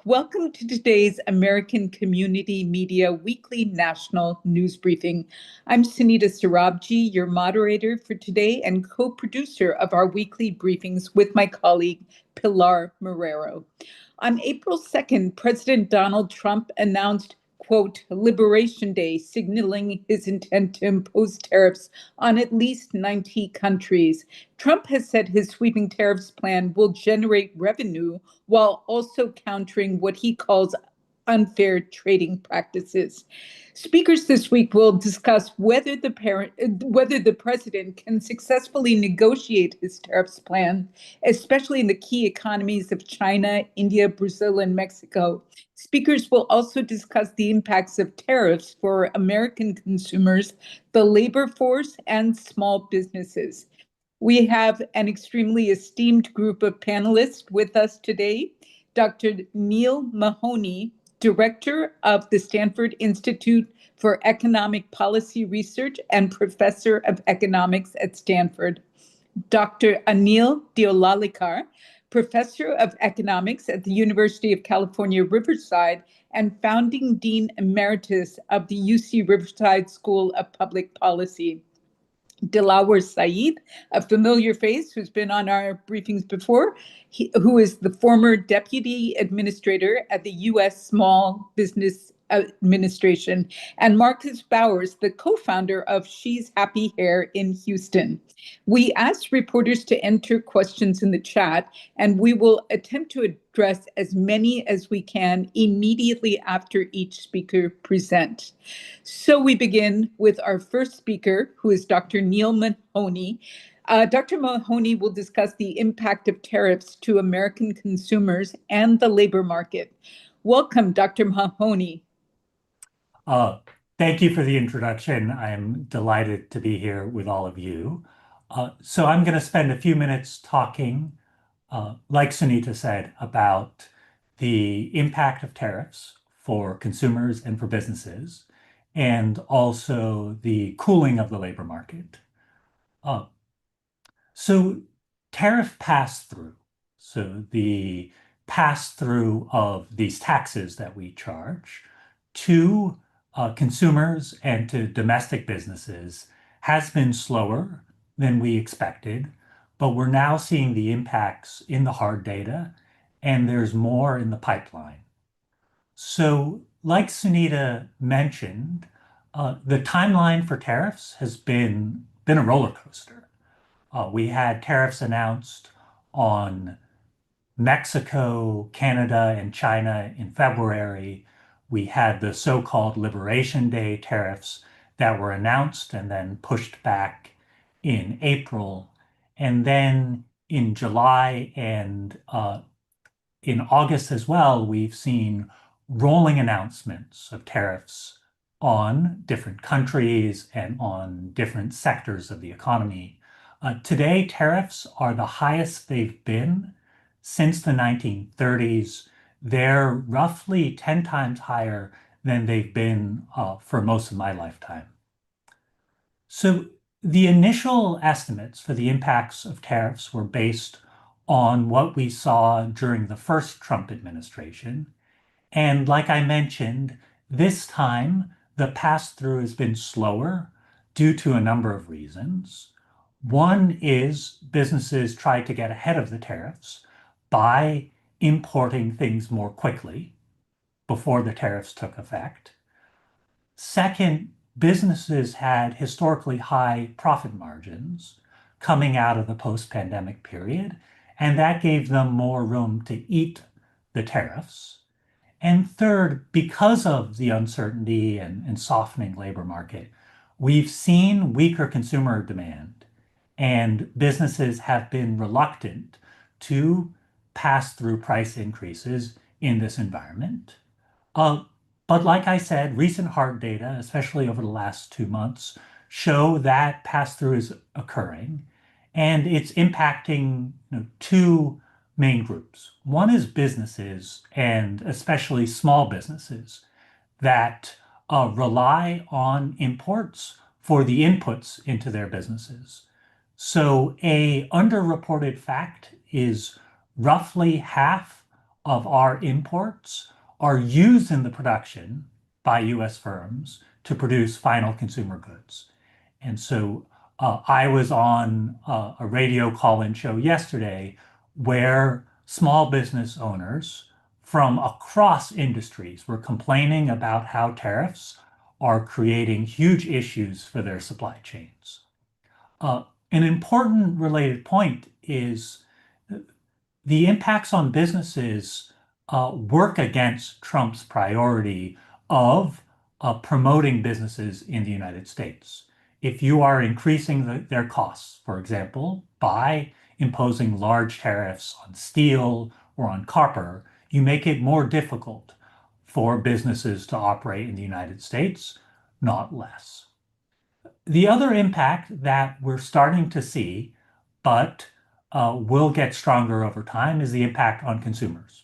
Welcome to today's American Community Media Weekly National News Briefing. I'm Sunita Sarabji, your moderator for today and co-producer of our weekly briefings with my colleague, Pilar Marrero. On April 2nd, President Donald Trump announced, quote, Liberation Day, signaling his intent to impose tariffs on at least 90 countries. Trump has said his sweeping tariffs plan will generate revenue while also countering what he calls unfair trading practices. Speakers this week will discuss whether the president can successfully negotiate his tariffs plan, especially in the key economies of China, India, Brazil, and Mexico. Speakers will also discuss the impacts of tariffs for American consumers, the labor force, and small businesses. We have an extremely esteemed group of panelists with us today. Dr. Neale Mahoney, Director of the Stanford Institute for Economic Policy Research and Professor of Economics at Stanford. Dr. Anil Deolalikar, Professor of Economics at the University of California, Riverside, and Founding Dean Emeritus of the UC Riverside School of Public Policy. Dilawar Saeed, a familiar face who's been on our briefings before, who is the former Deputy Administrator at the U.S. Small Business Administration, and Marcus Bowers, the co-founder of She's Happy Hair in Houston. We asked reporters to enter questions in the chat, and we will attempt to address as many as we can immediately after each speaker presents. So we begin with our first speaker, who is Dr. Neale Mahoney. Dr. Mahoney will discuss the impact of tariffs to American consumers and the labor market. Welcome, Dr. Mahoney. Thank you for the introduction. I'm delighted to be here with all of you. So I'm going to spend a few minutes talking, like Sunita said, about the impact of tariffs for consumers and for businesses, and also the cooling of the labor market. So tariff pass-through, so the pass-through of these taxes that we charge to consumers and to domestic businesses has been slower than we expected, but we're now seeing the impacts in the hard data, and there's more in the pipeline. So, like Sunita mentioned, the timeline for tariffs has been a roller coaster. We had tariffs announced on Mexico, Canada, and China in February. We had the so-called Liberation Day tariffs that were announced and then pushed back in April. And then in July and in August as well, we've seen rolling announcements of tariffs on different countries and on different sectors of the economy. Today, tariffs are the highest they've been since the 1930s. They're roughly 10 times higher than they've been for most of my lifetime. So the initial estimates for the impacts of tariffs were based on what we saw during the first Trump administration. And like I mentioned, this time the pass-through has been slower due to a number of reasons. One is businesses tried to get ahead of the tariffs by importing things more quickly before the tariffs took effect. Second, businesses had historically high profit margins coming out of the post-pandemic period, and that gave them more room to eat the tariffs. And third, because of the uncertainty and softening labor market, we've seen weaker consumer demand, and businesses have been reluctant to pass through price increases in this environment. But like I said, recent hard data, especially over the last 2 months, show that pass-through is occurring, and it's impacting two main groups. One is businesses, and especially small businesses, that rely on imports for the inputs into their businesses. So a underreported fact is roughly half of our imports are used in the production by US firms to produce final consumer goods. And so I was on a radio call-in show yesterday where small business owners from across industries were complaining about how tariffs are creating huge issues for their supply chains. Uh, an important related point is the impacts on businesses work against Trump's priority of promoting businesses in the United States. If you are increasing their costs, for example, by imposing large tariffs on steel or on copper, you make it more difficult for businesses to operate in the United States, not less. The other impact that we're starting to see, but will get stronger over time, is the impact on consumers.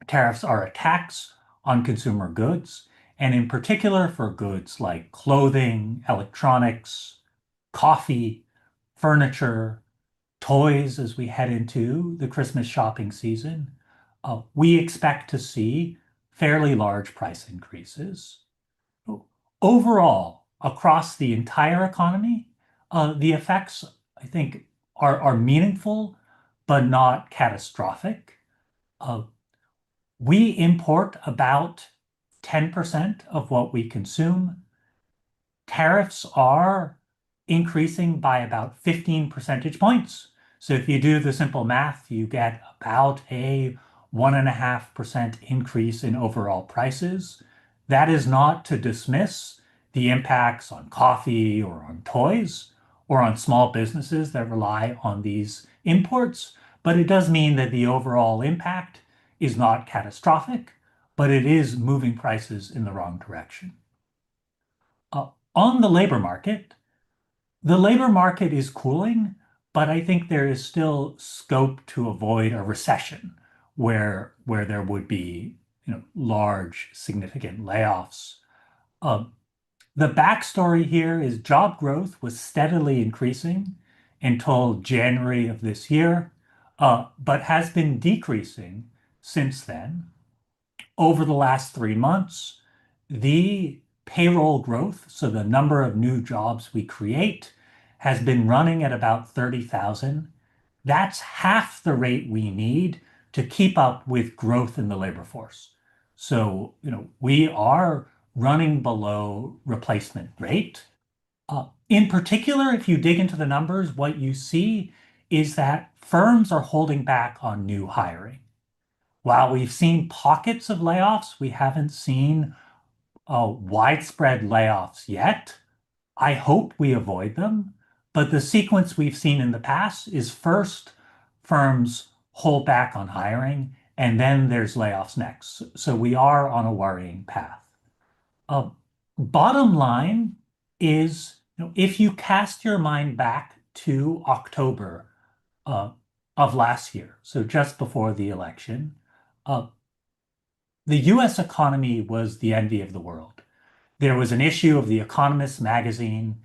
Tariffs are a tax on consumer goods, and in particular for goods like clothing, electronics, coffee, furniture, toys as we head into the Christmas shopping season. We expect to see fairly large price increases. Overall, across the entire economy, the effects, I think, are meaningful, but not catastrophic. Uh, we import about 10% of what we consume. Tariffs are increasing by about 15 percentage points. So if you do the simple math, you get about a 1.5% increase in overall prices. That is not to dismiss the impacts on coffee or on toys or on small businesses that rely on these imports, but it does mean that the overall impact is not catastrophic, but it is moving prices in the wrong direction. On the labor market is cooling, but I think there is still scope to avoid a recession where there would be, large, significant layoffs. Um, the backstory here is job growth was steadily increasing until January of this year, but has been decreasing since then. Over the last 3 months, the payroll growth, so the number of new jobs we create, has been running at about 30,000. That's half the rate we need to keep up with growth in the labor force. So, we are running below replacement rate. In particular, if you dig into the numbers, what you see is that firms are holding back on new hiring. While we've seen pockets of layoffs, we haven't seen widespread layoffs yet. I hope we avoid them, but the sequence we've seen in the past is first firms hold back on hiring, and then there's layoffs next. So we are on a worrying path. Uh, Bottom line is, if you cast your mind back to October uh, of last year, so just before the election, uh, the US economy was the envy of the world. There was an issue of The Economist magazine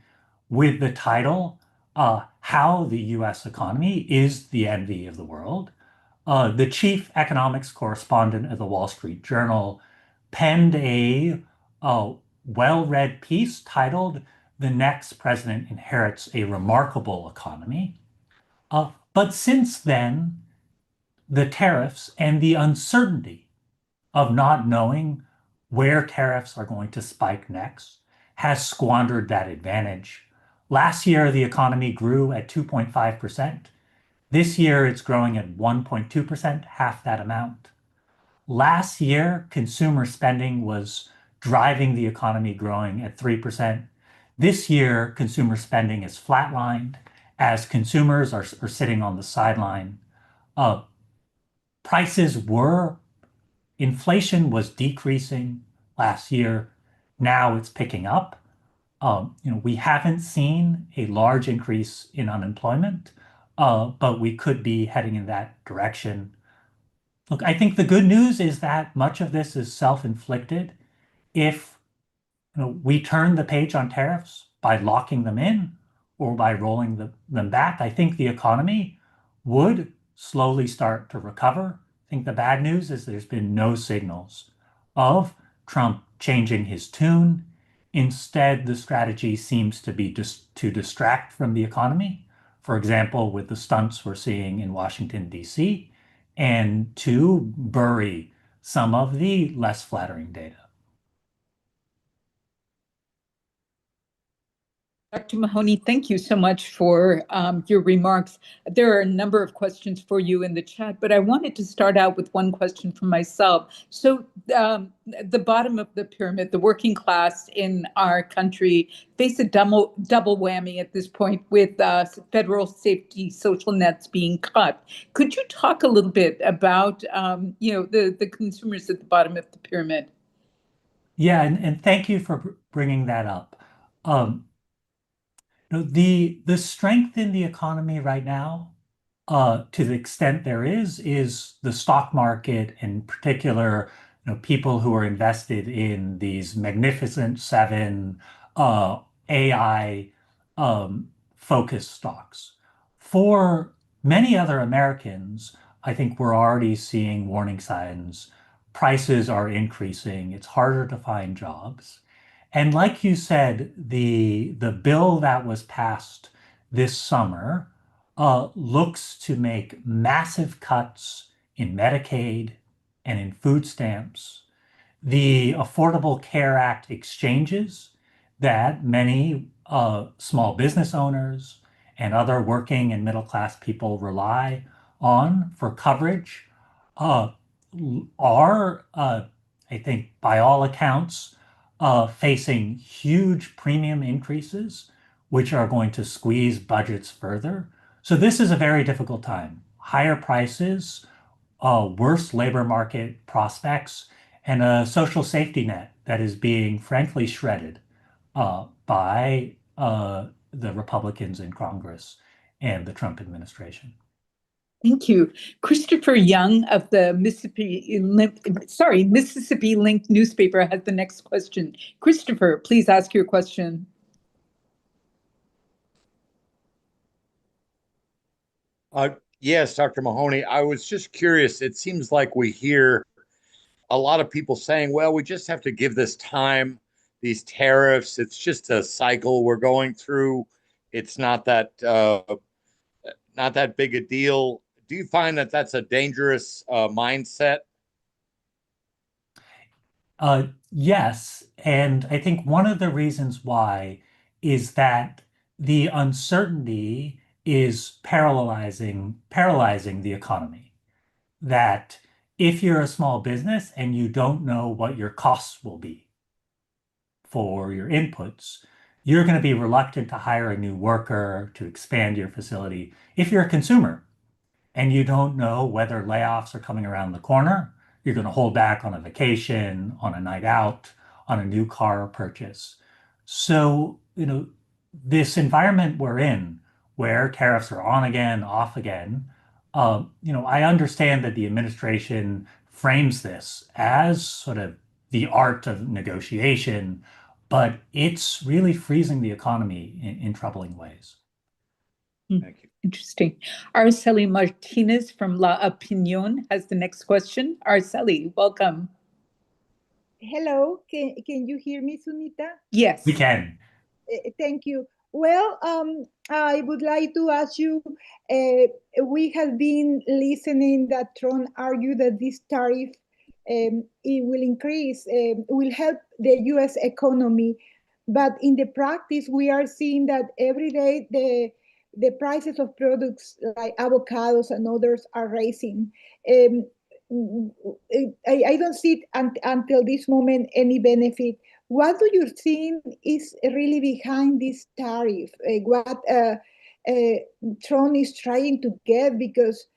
with the title, How the US Economy is the Envy of the World. The chief economics correspondent of the Wall Street Journal penned a well-read piece titled, The Next President Inherits a Remarkable Economy. But since then, the tariffs and the uncertainty of not knowing where tariffs are going to spike next has squandered that advantage. Last year, the economy grew at 2.5%. This year, it's growing at 1.2%, half that amount. Last year, consumer spending was driving the economy growing at 3%. This year, consumer spending is flatlined as consumers are sitting on the sideline. Uh, Prices were Inflation was decreasing last year. Now it's picking up. We haven't seen a large increase in unemployment, but we could be heading in that direction. Look, I think the good news is that much of this is self-inflicted. If we turn the page on tariffs by locking them in or by rolling them back, I think the economy would slowly start to recover. I think the bad news is there's been no signals of Trump changing his tune. Instead, the strategy seems to be just to distract from the economy, for example, with the stunts we're seeing in Washington, D.C., and to bury some of the less flattering data. Dr. Mahoney, thank you so much for your remarks. There are a number of questions for you in the chat, but I wanted to start out with one question for myself. So the bottom of the pyramid, the working class in our country, face a double whammy at this point with federal safety social nets being cut. Could you talk a little bit about the consumers at the bottom of the pyramid? Yeah, and thank you for bringing that up. Um, the strength in the economy right now, to the extent there is the stock market, in particular, people who are invested in these Magnificent Seven, AI focused stocks. For many other Americans, I think we're already seeing warning signs. Prices are increasing. It's harder to find jobs. And like you said, the bill that was passed this summer looks to make massive cuts in Medicaid and in food stamps. The Affordable Care Act exchanges that many small business owners and other working and middle class people rely on for coverage uh, are, I think, by all accounts, facing huge premium increases, which are going to squeeze budgets further. So this is a very difficult time. Higher prices, worse labor market prospects, and a social safety net that is being frankly shredded by the Republicans in Congress and the Trump administration. Thank you. Christopher Young of the Mississippi Link newspaper has the next question. Christopher, please ask your question. Yes, Dr. Mahoney, I was just curious. It seems like we hear a lot of people saying, well, we just have to give this time, these tariffs. It's just a cycle we're going through. It's not that big a deal. Do you find that that's a dangerous mindset? Yes, and I think one of the reasons why is that the uncertainty is paralyzing the economy. That if you're a small business and you don't know what your costs will be for your inputs, you're going to be reluctant to hire a new worker to expand your facility. If you're a consumer and you don't know whether layoffs are coming around the corner, you're going to hold back on a vacation, on a night out, on a new car purchase. So, this environment we're in, where tariffs are on again, off again, I understand that the administration frames this as sort of the art of negotiation, but it's really freezing the economy in troubling ways. Thank you. Interesting. Araceli Martinez from La Opinion has the next question. Araceli, welcome. Hello, can you hear me, Sunita? Yes. We can. Thank you. Well, I would like to ask you, we have been listening that Trump argued that this tariff it will increase, will help the U.S. economy. But in the practice, we are seeing that every day the prices of products like avocados and others are rising. I don't see until this moment any benefit. What do you think is really behind this tariff? What Trump is trying to get? Because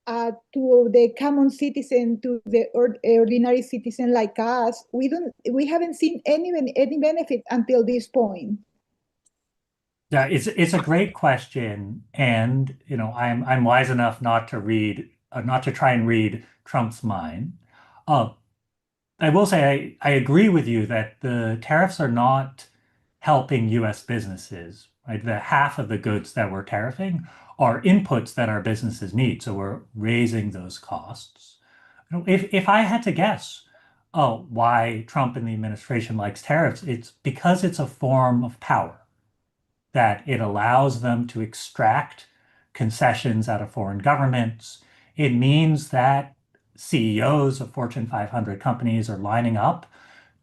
to the common citizen, to the ordinary citizen like us, we haven't seen any benefit until this point. Yeah, it's a great question, and I'm wise enough not to try and read Trump's mind. I will say I agree with you that the tariffs are not helping U.S. businesses, right? The half of the goods that we're tariffing are inputs that our businesses need, so we're raising those costs. If I had to guess, why Trump and the administration likes tariffs, it's because it's a form of power, that it allows them to extract concessions out of foreign governments. It means that CEOs of Fortune 500 companies are lining up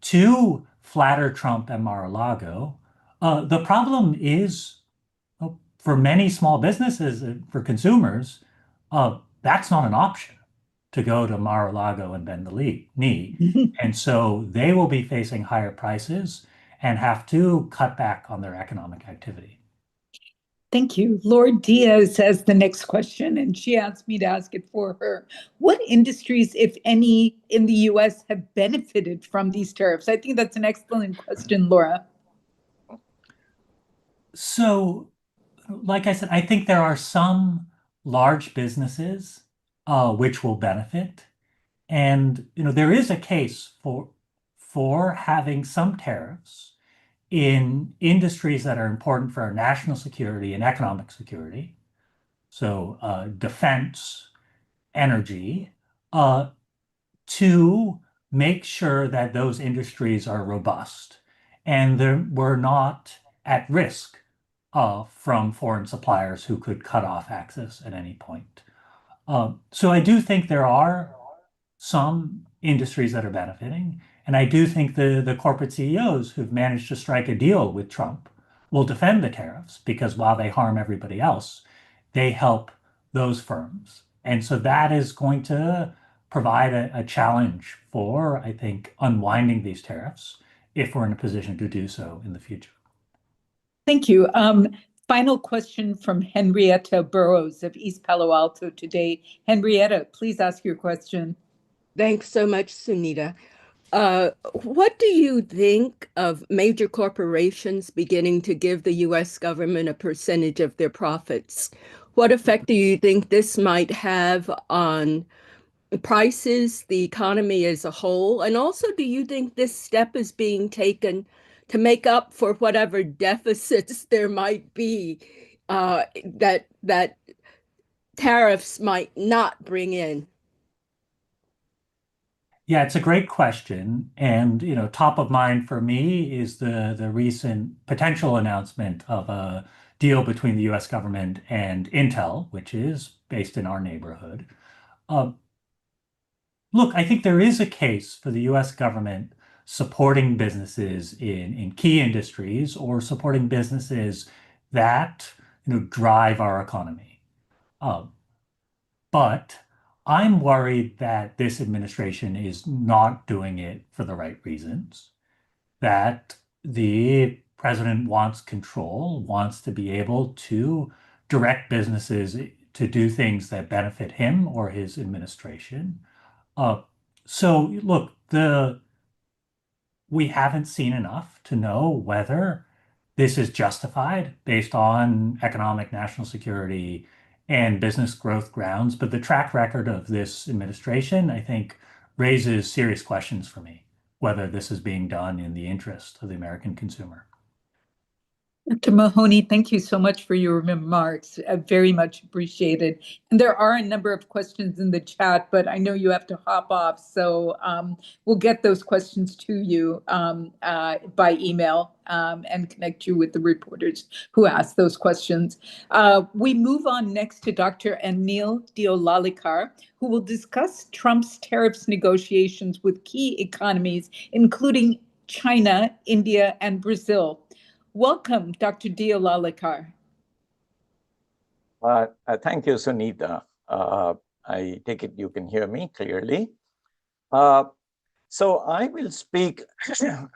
to flatter Trump and Mar-a-Lago. The problem is, for many small businesses, for consumers, that's not an option to go to Mar-a-Lago and bend the knee. And so they will be facing higher prices and have to cut back on their economic activity. Thank you. Lord Diaz has the next question, and she asked me to ask it for her. What industries, if any, in the US have benefited from these tariffs? I think that's an excellent question, Laura. So, like I said, I think there are some large businesses which will benefit. And there is a case for having some tariffs in industries that are important for our national security and economic security. So defense, energy, to make sure that those industries are robust and we're not at risk from foreign suppliers who could cut off access at any point. So I do think there are some industries that are benefiting. And I do think the corporate CEOs who've managed to strike a deal with Trump will defend the tariffs, because while they harm everybody else, they help those firms. And so that is going to provide a challenge for, I think, unwinding these tariffs if we're in a position to do so in the future. Thank you. Final question from Henrietta Burrows of East Palo Alto today. Henrietta, please ask your question. Thanks so much, Sunita. What do you think of major corporations beginning to give the US government a percentage of their profits? What effect do you think this might have on prices, the economy as a whole? And also, do you think this step is being taken to make up for whatever deficits there might be that tariffs might not bring in? Yeah, it's a great question. And, top of mind for me is the recent potential announcement of a deal between the US government and Intel, which is based in our neighborhood. Look, I think there is a case for the US government supporting businesses in key industries, or supporting businesses that, drive our economy. But I'm worried that this administration is not doing it for the right reasons, that the president wants control, wants to be able to direct businesses to do things that benefit him or his administration. So look, we haven't seen enough to know whether this is justified based on economic, national security, and business growth grounds. But the track record of this administration, I think, raises serious questions for me, whether this is being done in the interest of the American consumer. Dr. Mahoney, thank you so much for your remarks. Very much appreciated. And there are a number of questions in the chat, but I know you have to hop off. So we'll get those questions to you by email and connect you with the reporters who asked those questions. We move on next to Dr. Anil Deolalikar, who will discuss Trump's tariffs negotiations with key economies, including China, India, and Brazil. Welcome, Dr. Deolalikar. Thank you, Sunita. I take it you can hear me clearly. So I will speak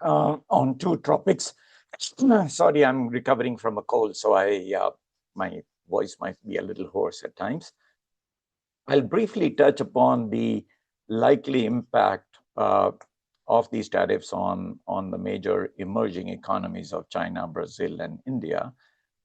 on two topics. Sorry, I'm recovering from a cold, so my voice might be a little hoarse at times. I'll briefly touch upon the likely impact of these tariffs on the major emerging economies of China, Brazil, and India.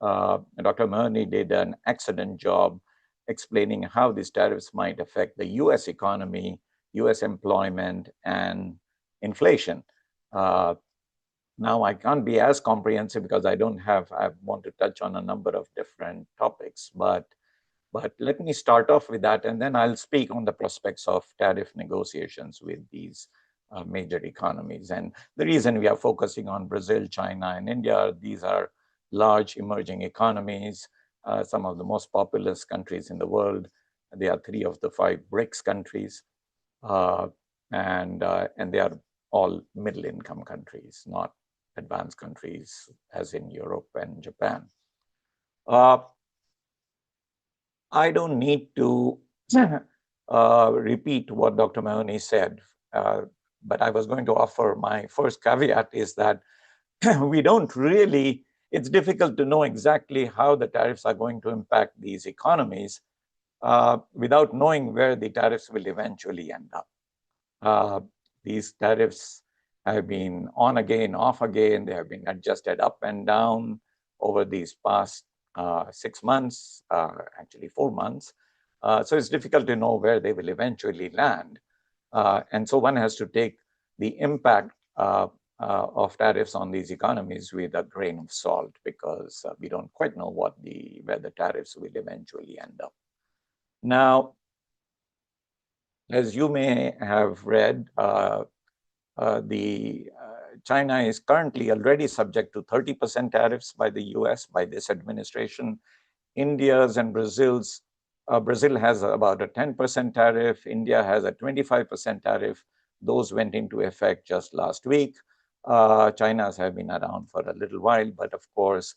Dr. Mahoney did an excellent job explaining how these tariffs might affect the US economy, US employment, and inflation. Now, I can't be as comprehensive because I want to touch on a number of different topics, but But let me start off with that, and then I'll speak on the prospects of tariff negotiations with these major economies. And the reason we are focusing on Brazil, China, and India, these are large emerging economies, some of the most populous countries in the world. They are 3 of the 5 BRICS countries, and they are all middle-income countries, not advanced countries as in Europe and Japan. I don't need to repeat what Dr. Mahoney said, but I was going to offer my first caveat is that we don't really, it's difficult to know exactly how the tariffs are going to impact these economies without knowing where the tariffs will eventually end up. These tariffs have been on again, off again. They have been adjusted up and down over these past 6 months, actually 4 months. So it's difficult to know where they will eventually land. And so one has to take the impact of tariffs on these economies with a grain of salt, because we don't quite know where the tariffs will eventually end up. Now, as you may have read, China is currently already subject to 30% tariffs by the US, by this administration. India's and Brazil's, Brazil has about a 10% tariff, India has a 25% tariff. Those went into effect just last week. China's have been around for a little while, but of course,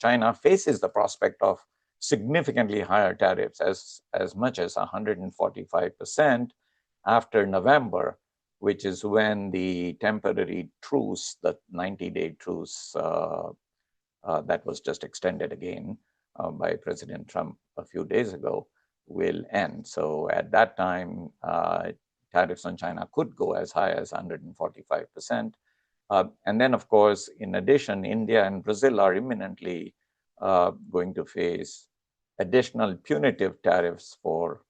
China faces the prospect of significantly higher tariffs, as much as 145% after November, which is when the temporary truce, the 90-day truce that was just extended again by President Trump a few days ago, will end. So at that time, tariffs on China could go as high as 145%. And then, of course, in addition, India and Brazil are imminently going to face additional punitive tariffs for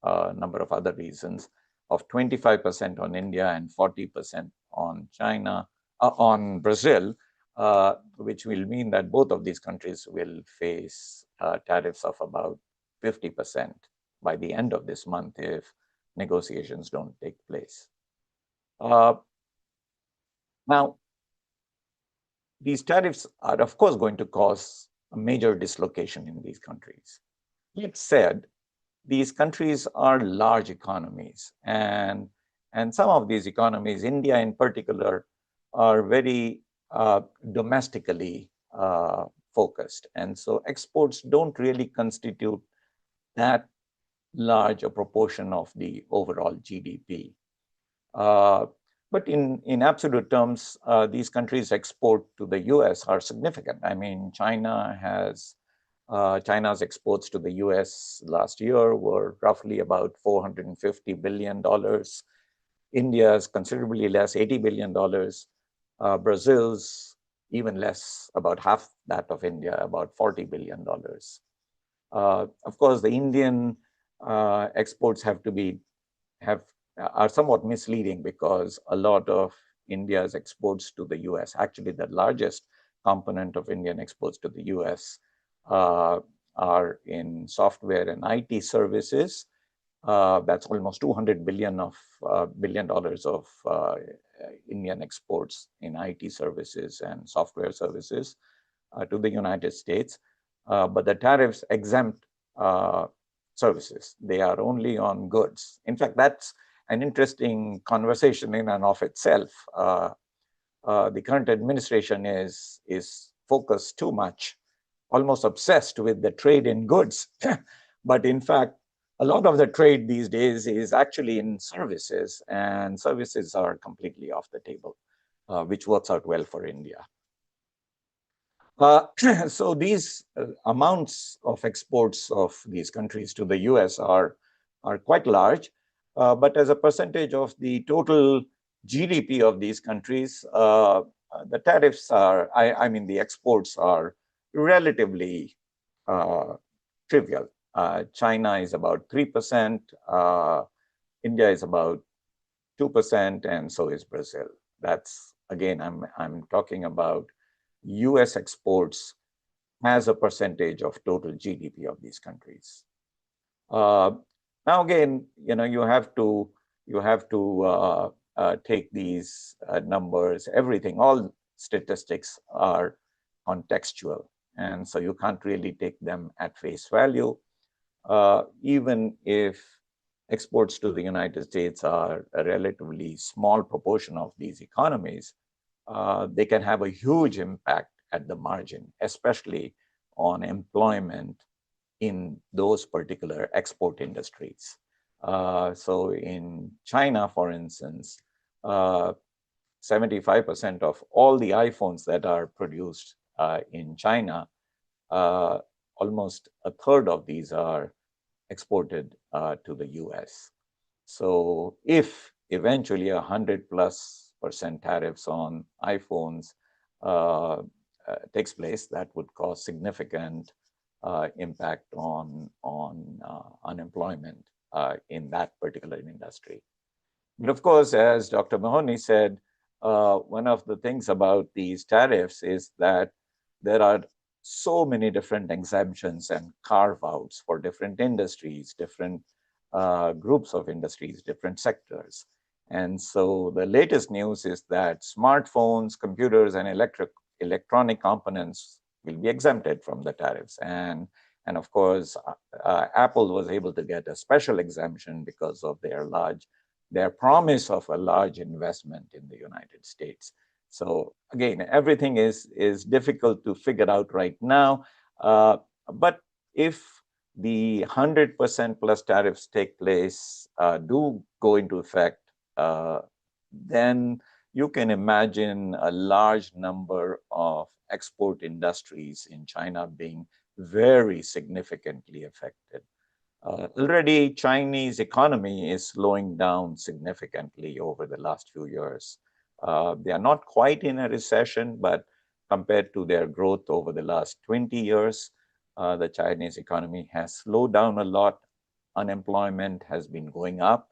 a number of other reasons, of 25% on India and 40% on China, on Brazil, which will mean that both of these countries will face tariffs of about 50% by the end of this month if negotiations don't take place. Now, these tariffs are, of course, going to cause a major dislocation in these countries. That said, these countries are large economies, and some of these economies, India in particular, are very domestically focused. And so exports don't really constitute that large a proportion of the overall GDP. But in absolute terms, these countries' export to the US are significant. I mean, China's exports to the US last year were roughly about $450 billion. India's considerably less, $80 billion. Brazil's even less, about half that of India, about $40 billion. Of course, the Indian exports are somewhat misleading, because a lot of India's exports to the US, actually the largest component of Indian exports to the US, are in software and IT services. That's almost $200 billion of Indian exports in IT services and software services to the United States. But the tariffs exempt services. They are only on goods. In fact, that's an interesting conversation in and of itself. The current administration is focused too much, almost obsessed with the trade in goods. But in fact, a lot of the trade these days is actually in services, and services are completely off the table, which works out well for India. So these amounts of exports of these countries to the US are quite large, but as a percentage of the total GDP of these countries, the tariffs are, I mean, the exports are relatively trivial. China is about 3%, India is about 2%, and so is Brazil. That's, again, I'm talking about US exports as a percentage of total GDP of these countries. Now again, you have to take these numbers, everything, all statistics are contextual, and so you can't really take them at face value. Even if exports to the United States are a relatively small proportion of these economies, they can have a huge impact at the margin, especially on employment in those particular export industries. So in China, for instance, 75% of all the iPhones that are produced in China, almost a third of these are exported to the US. So if eventually 100+% tariffs on iPhones takes place, that would cause significant impact on unemployment in that particular industry. But of course, as Dr. Mahoney said, one of the things about these tariffs is that there are so many different exemptions and carve-outs for different industries, different groups of industries, different sectors. And so the latest news is that smartphones, computers, and electronic components will be exempted from the tariffs. And of course, Apple was able to get a special exemption because of their promise of a large investment in the United States. So again, everything is difficult to figure out right now. But if the 100% plus tariffs take place, do go into effect, then you can imagine a large number of export industries in China being very significantly affected. Already, Chinese economy is slowing down significantly over the last few years. They are not quite in a recession, but compared to their growth over the last 20 years, the Chinese economy has slowed down a lot. Unemployment has been going up.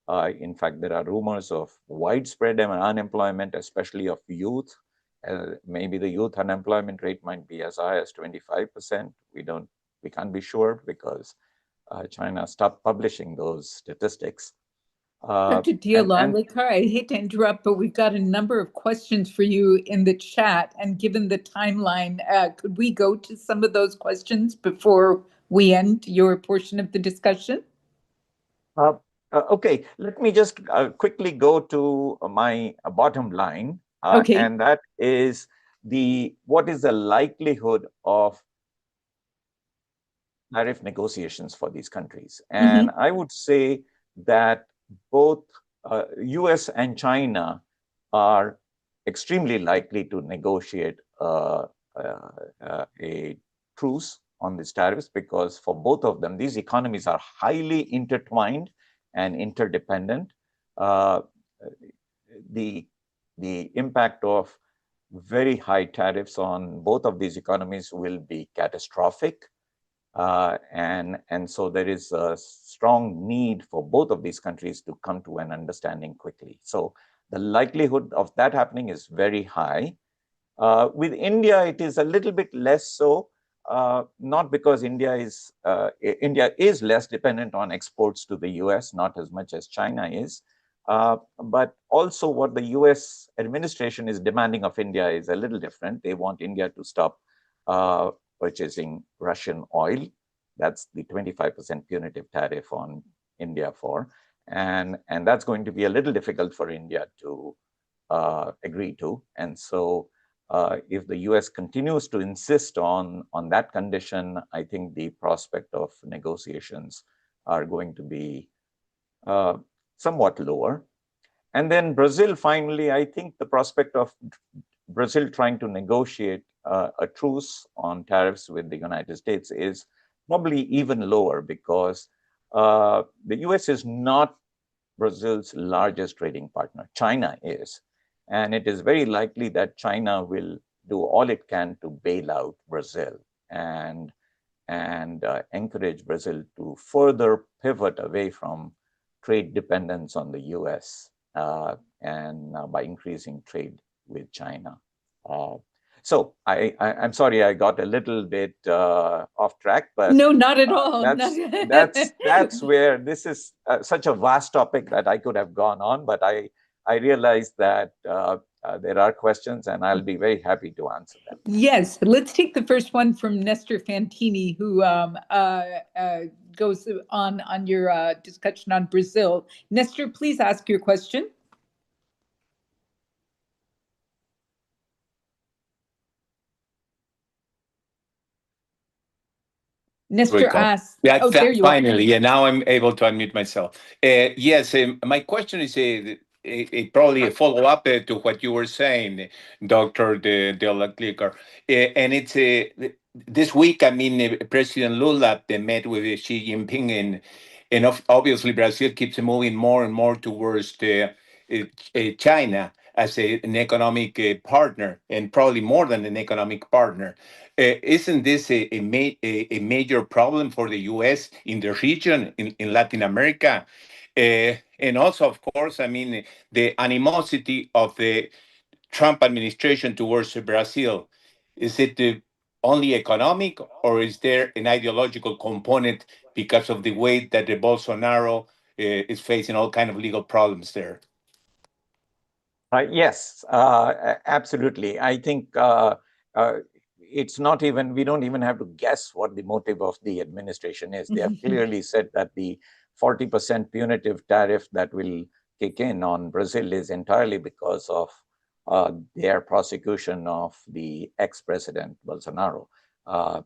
In fact, there are rumors of widespread unemployment, especially of youth. Maybe the youth unemployment rate might be as high as 25%. We can't be sure because China stopped publishing those statistics. Dr. Deolalikar, I hate to interrupt, but we've got a number of questions for you in the chat. And given the timeline, could we go to some of those questions before we end your portion of the discussion? Okay, let me just quickly go to my bottom line. Okay. And that is what is the likelihood of tariff negotiations for these countries? And I would say that both US and China are extremely likely to negotiate a truce on these tariffs, because for both of them, these economies are highly intertwined and interdependent. The impact of very high tariffs on both of these economies will be catastrophic. And so there is a strong need for both of these countries to come to an understanding quickly. So the likelihood of that happening is very high. With India, it is a little bit less so, not because India is less dependent on exports to the US, not as much as China is, but also what the US administration is demanding of India is a little different. They want India to stop purchasing Russian oil. That's the 25% punitive tariff on India for. And that's going to be a little difficult for India to agree to. And so if the US continues to insist on that condition, I think the prospect of negotiations are going to be somewhat lower. And then Brazil, finally, I think the prospect of Brazil trying to negotiate a truce on tariffs with the United States is probably even lower, because the US is not Brazil's largest trading partner. China is. And it is very likely that China will do all it can to bail out Brazil and encourage Brazil to further pivot away from trade dependence on the US and by increasing trade with China. So I'm sorry I got a little bit off track, but no, not at all. That's where this is such a vast topic that I could have gone on, but I realized that there are questions, and I'll be very happy to answer them. Yes, let's take the first one from Nestor Fantini, who goes on your discussion on Brazil. Nestor, please ask your question. Nestor asks. Yeah, oh, there you finally. are. Yeah, now I'm able to unmute myself. Yes, my question is probably a follow-up to what you were saying, Dr. Deolalikar. And it's this week, I mean, President Lula met with Xi Jinping, and obviously Brazil keeps moving more and more towards China as an economic partner, and probably more than an economic partner. Isn't this a major problem for the U.S. in the region, in Latin America? And also, of course, I mean, the animosity of the Trump administration towards Brazil. Is it only economic, or is there an ideological component because of the way that the Bolsonaro is facing all kind of legal problems there? Yes, absolutely. I think it's not even, we don't even have to guess what the motive of the administration is. They have clearly said that the 40% punitive tariff that will kick in on Brazil is entirely because of their prosecution of the ex-president Bolsonaro.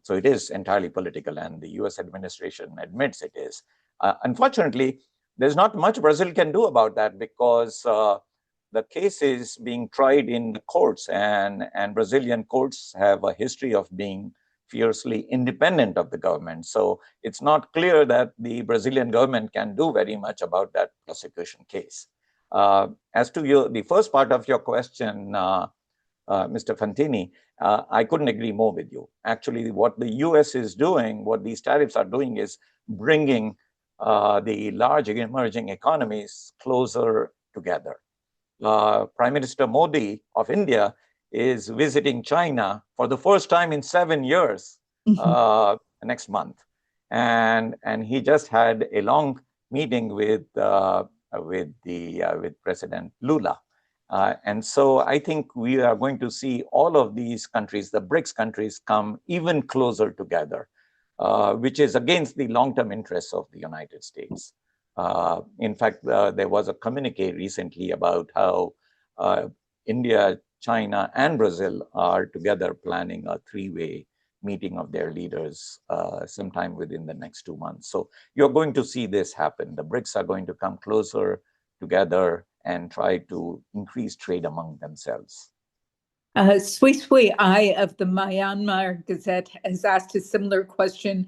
So it is entirely political, and the US administration admits it is. Unfortunately, there's not much Brazil can do about that, because the case is being tried in the courts, and Brazilian courts have a history of being fiercely independent of the government. So it's not clear that the Brazilian government can do very much about that prosecution case. As to the first part of your question, Mr. Fantini, I couldn't agree more with you. Actually, what the US is doing, what these tariffs are doing, is bringing the large emerging economies closer together. Prime Minister Modi of India is visiting China for the first time in 7 years next month, and he just had a long meeting with President Lula, and so I think we are going to see all of these countries, the BRICS countries, come even closer together, which is against the long-term interests of the United States. In fact, there was a communique recently about how India, China, and Brazil are together planning a three-way meeting of their leaders sometime within the next 2 months. So you're going to see this happen. The BRICS are going to come closer together and try to increase trade among themselves. Sui Sui Ai of the Myanmar Gazette has asked a similar question.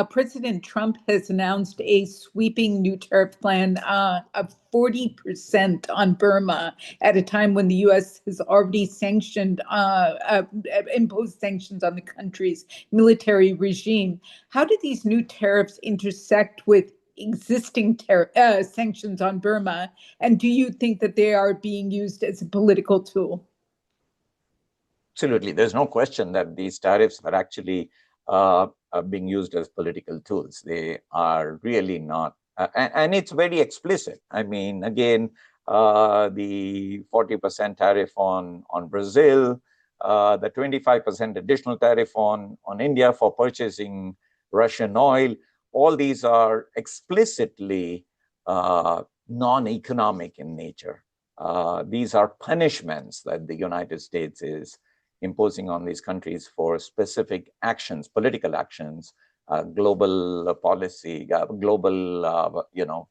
President Trump has announced a sweeping new tariff plan of 40% on Burma at a time when the U.S. has already sanctioned, imposed sanctions on the country's military regime. How do these new tariffs intersect with existing sanctions on Burma? And do you think that they are being used as a political tool? Absolutely. There's no question that these tariffs are actually being used as political tools. They are really not, and it's very explicit. I mean, again, the 40% tariff on Brazil, the 25% additional tariff on India for purchasing Russian oil, all these are explicitly non-economic in nature. These are punishments that the United States is imposing on these countries for specific actions, political actions, global policy, global,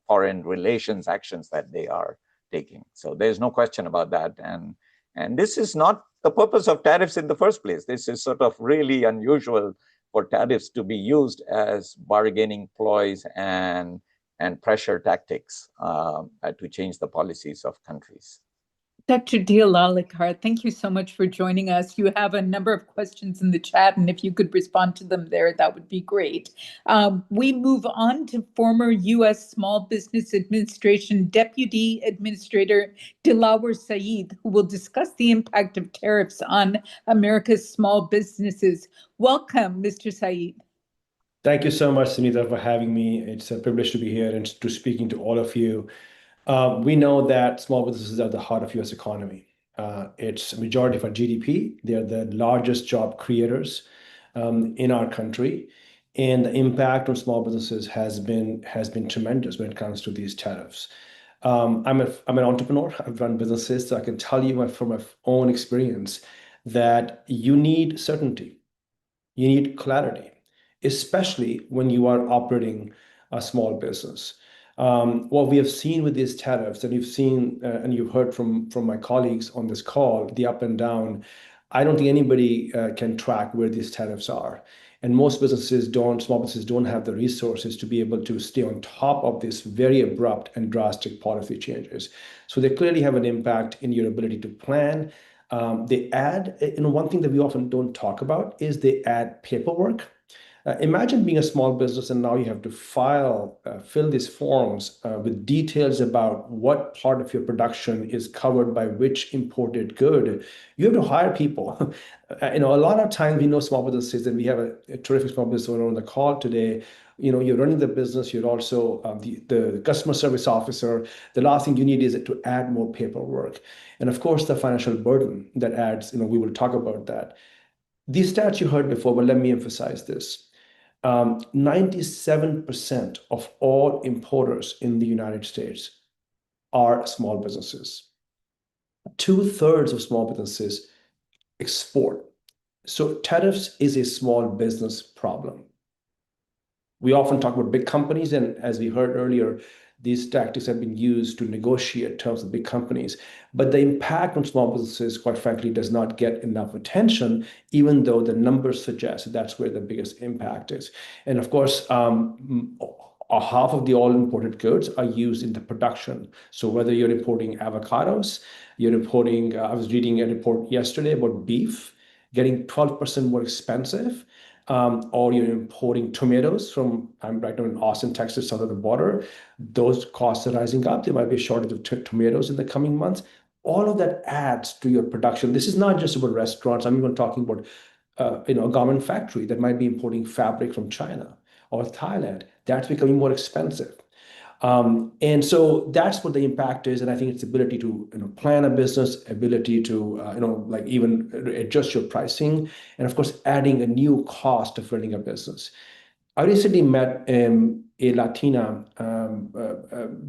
foreign relations actions that they are taking. So there's no question about that. And this is not the purpose of tariffs in the first place. This is sort of really unusual for tariffs to be used as bargaining ploys and pressure tactics to change the policies of countries. Dr. Deolalikar, thank you so much for joining us. You have a number of questions in the chat, and if you could respond to them there, that would be great. We move on to former U.S. Small Business Administration Deputy Administrator Dilawar Saeed, who will discuss the impact of tariffs on America's small businesses. Welcome, Mr. Saeed. Thank you so much, Sunita, for having me. It's a privilege to be here and to speaking to all of you. We know that small businesses are the heart of U.S. economy. It's a majority of our GDP. They are the largest job creators in our country, and the impact on small businesses has been tremendous when it comes to these tariffs. I'm an entrepreneur. I've run businesses, so I can tell you from my own experience that you need certainty, you need clarity, especially when you are operating a small business. What we have seen with these tariffs, and you've seen and you've heard from my colleagues on this call, the up and down. I don't think anybody can track where these tariffs are, and most small businesses don't have the resources to be able to stay on top of this very abrupt and drastic policy changes. So they clearly have an impact in your ability to plan. They add, one thing that we often don't talk about is they add paperwork. Imagine being a small business and now you have to fill these forms with details about what part of your production is covered by which imported good. You have to hire people. A lot of times we know small businesses, and we have a terrific small business owner on the call today. You're running the business. You're also the customer service officer. The last thing you need is to add more paperwork, and of course the financial burden that adds. We will talk about that. These stats you heard before, but let me emphasize this. 97% of all importers in the United States are small businesses. 2/3 of small businesses export. So tariffs is a small business problem. We often talk about big companies, and as we heard earlier, these tactics have been used to negotiate terms with big companies. But the impact on small businesses, quite frankly, does not get enough attention, even though the numbers suggest that's where the biggest impact is. And of course, half of the all imported goods are used in the production. So whether you're importing avocados, you're importing, I was reading a report yesterday about beef getting 12% more expensive, or you're importing tomatoes from, I'm right now in Austin, Texas, south of the border. Those costs are rising up. There might be a shortage of tomatoes in the coming months. All of that adds to your production. This is not just about restaurants. I'm even talking about a garment factory that might be importing fabric from China or Thailand. That's becoming more expensive. And so that's what the impact is. And I think it's ability to plan a business, ability to even adjust your pricing, and of course adding a new cost of running a business. I recently met a Latina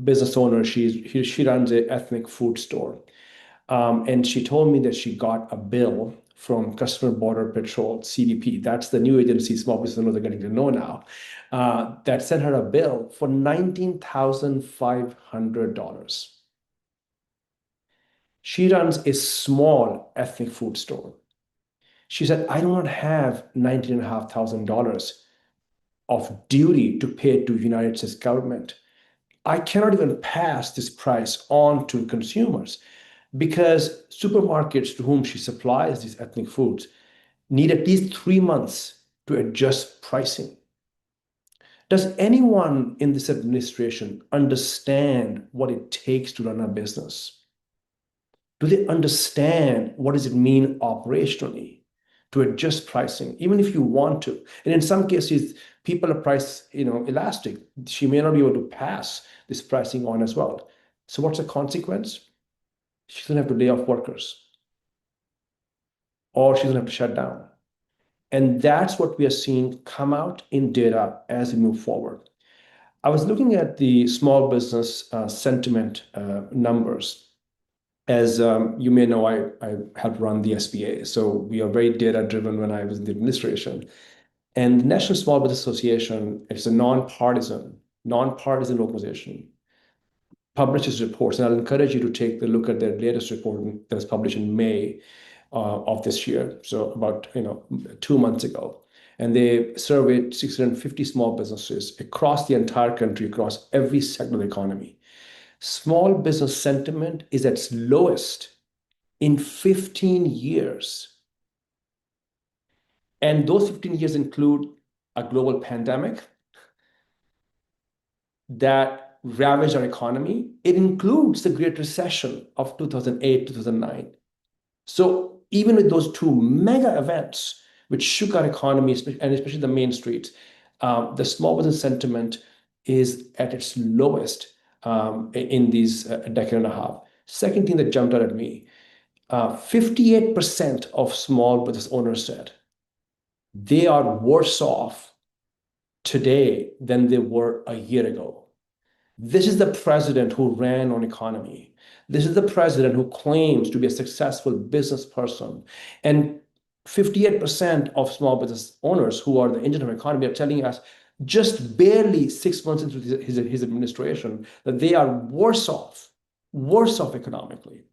business owner. She runs an ethnic food store, and she told me that she got a bill from Customer Border Patrol, CBP. That's the new agency small business owners are getting to know now. That sent her a bill for $19,500. She runs a small ethnic food store. She said, I do not have $19,500 of duty to pay to the United States government. I cannot even pass this price on to consumers because supermarkets to whom she supplies these ethnic foods need at least 3 months to adjust pricing. Does anyone in this administration understand what it takes to run a business? Do they understand what does it mean operationally to adjust pricing, even if you want to? And in some cases, people are price elastic. She may not be able to pass this pricing on as well. So what's the consequence? She's going to have to lay off workers, or she's going to have to shut down. And that's what we are seeing come out in data as we move forward. I was looking at the small business sentiment numbers. As you may know, I helped run the SBA. So we are very data-driven when I was in the administration. And the National Small Business Association, it's a nonpartisan organization, publishes reports. And I'll encourage you to take a look at their latest report that was published in May of this year, so about 2 months ago. And they surveyed 650 small businesses across the entire country, across every segment of the economy. Small business sentiment is at its lowest in 15 years. And those 15 years include a global pandemic that ravaged our economy. It includes the Great Recession of 2008, 2009. So even with those two mega events, which shook our economy, and especially the main streets, the small business sentiment is at its lowest in these decade and a half. Second thing that jumped out at me, 58% of small business owners said they are worse off today than they were a year ago. This is the president who ran on economy. This is the president who claims to be a successful business person. And 58% of small business owners who are the engine of economy are telling us just barely 6 months into his administration that they are worse off economically.